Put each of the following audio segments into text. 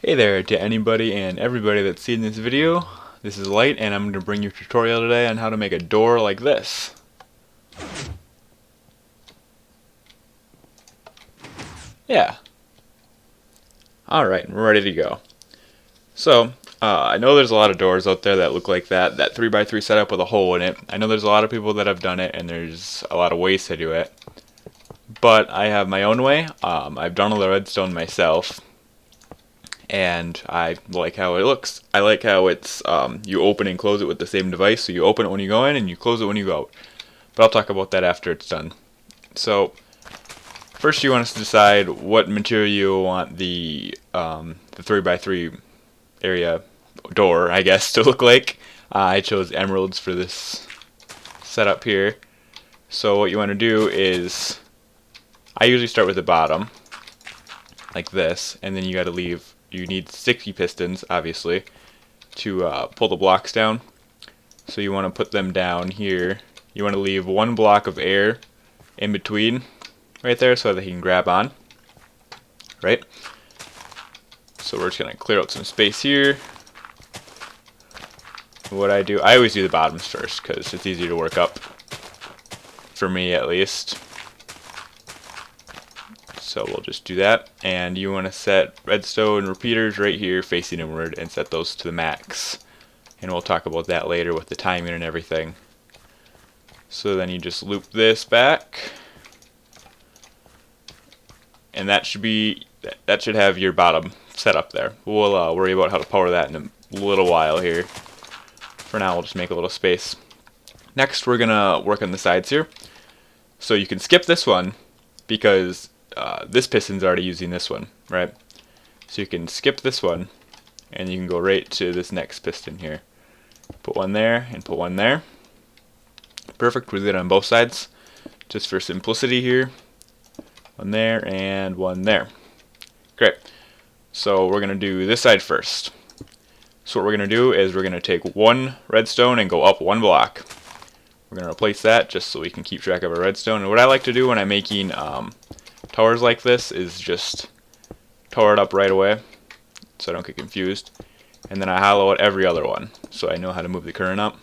Hey there to anybody and everybody that's seen this video. This is Light and I'm going to bring you a tutorial today on how to make a door like this. Yeah. Alright, we're ready to go. So, I know there's a lot of doors out there that look like that 3x3 setup with a hole in it. I know there's a lot of people that have done it and there's a lot of ways to do it. But I have my own way. I've done all the redstone myself. And I like how it looks. I like how it's you open and close it with the same device, so you open it when you go in and you close it when you go out. But I'll talk about that after it's done. So first you want to decide what material you want the 3x3 area door, I guess, to look like. I chose emeralds for this setup here. So what you want to do is, I usually start with the bottom, like this, and then you need 60 pistons, obviously, to pull the blocks down. So you want to put them down here. You want to leave one block of air in between, right there, so that he can grab on, right? So we're just going to clear out some space here. What I do, I always do the bottoms first, because it's easier to work up, for me at least. So we'll just do that, and you want to set redstone repeaters right here facing inward and set those to the max, and we'll talk about that later with the timing and everything. So then you just loop this back, and that should have your bottom set up there. We'll worry about how to power that in a little while here. For now we'll just make a little space. Next we're gonna work on the sides here. So you can skip this one because this piston's already using this one, right? So you can skip this one, and you can go right to this next piston here. Put one there, and put one there. Perfect, we did it on both sides. Just for simplicity here. One there, and one there. Great. So we're going to do this side first. So what we're going to do is we're going to take one redstone and go up one block. We're going to replace that just so we can keep track of our redstone. And what I like to do when I'm making towers like this is just tower it up right away so I don't get confused, and then I hollow out every other one so I know how to move the current up.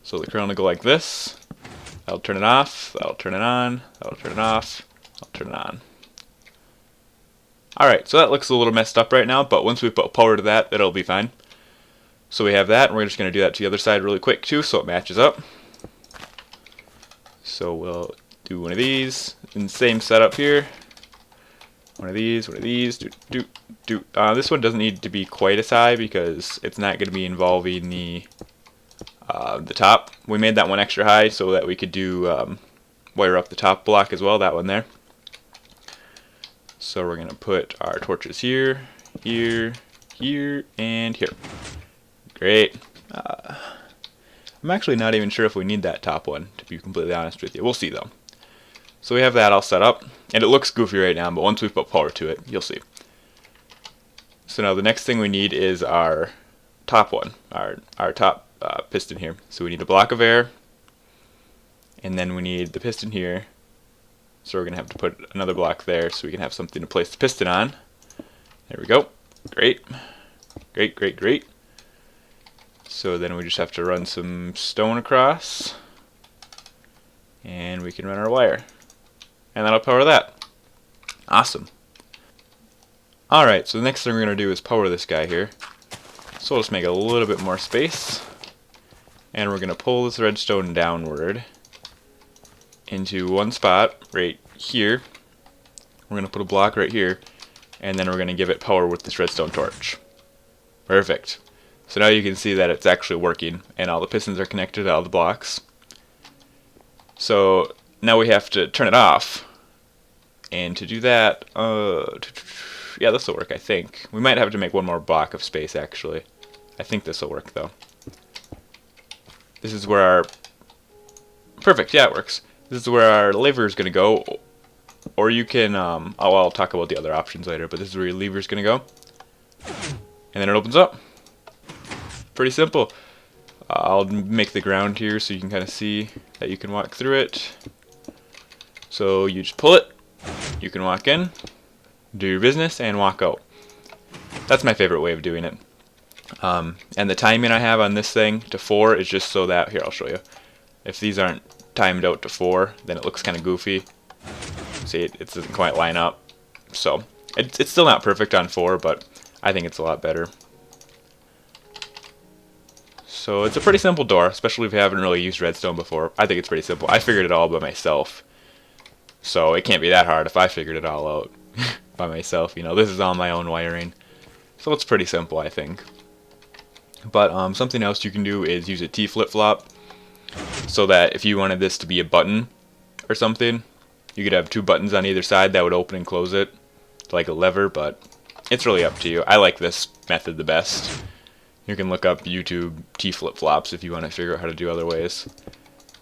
So the current will go like this. That'll turn it off, that'll turn it on, that'll turn it off, I'll turn it on. Alright, so that looks a little messed up right now, but once we put power to that, it'll be fine. So we have that, and we're just going to do that to the other side really quick too so it matches up. So we'll do one of these, and same setup here. One of these, this one doesn't need to be quite as high because it's not going to be involving the top. We made that one extra high so that we could do wire up the top block as well, that one there. So we're going to put our torches here, here, here, and here. Great. I'm actually not even sure if we need that top one, to be completely honest with you. We'll see though. So we have that all set up, and it looks goofy right now, but once we put power to it, you'll see. So now the next thing we need is our top one, our top piston here. So we need a block of air, and then we need the piston here. So we're going to have to put another block there so we can have something to place the piston on. There we go. Great. Great, great, great. So then we just have to run some stone across, and we can run our wire. And that'll power that. Awesome. Alright, so the next thing we're going to do is power this guy here. So we'll just make a little bit more space. And we're going to pull this redstone downward into one spot right here. We're going to put a block right here. And then we're going to give it power with this redstone torch. Perfect. So now you can see that it's actually working. And all the pistons are connected to all the blocks. So now we have to turn it off. And to do that, yeah, this will work, I think. We might have to make one more block of space, actually. I think this will work, though. This is where our... Perfect, yeah, it works. This is where our lever is going to go. Or you can... I'll talk about the other options later, but this is where your lever is going to go. And then it opens up. Pretty simple. I'll make the ground here so you can kind of see that you can walk through it. So you just pull it. You can walk in, do your business, and walk out. that's my favorite way of doing it. And the timing I have on this thing to 4 is just so that, here, I'll show you. If these aren't timed out to 4, then it looks kind of goofy. See, it doesn't quite line up. So, it's still not perfect on 4, but I think it's a lot better. So it's a pretty simple door, especially if you haven't really used redstone before. I think it's pretty simple. I figured it all by myself. So it can't be that hard if I figured it all out by myself. You know, this is all my own wiring. So it's pretty simple, I think. But something else you can do is use a T flip-flop, so that if you wanted this to be a button or something, you could have 2 buttons on either side that would open and close it, like a lever, but it's really up to you. I like this method the best. You can look up YouTube T flip-flops if you want to figure out how to do other ways.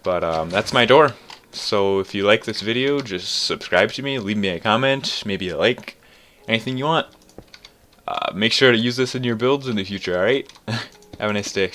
But that's my door. So if you like this video, just subscribe to me, leave me a comment, maybe a like, anything you want. Make sure to use this in your builds in the future, alright? Have a nice day.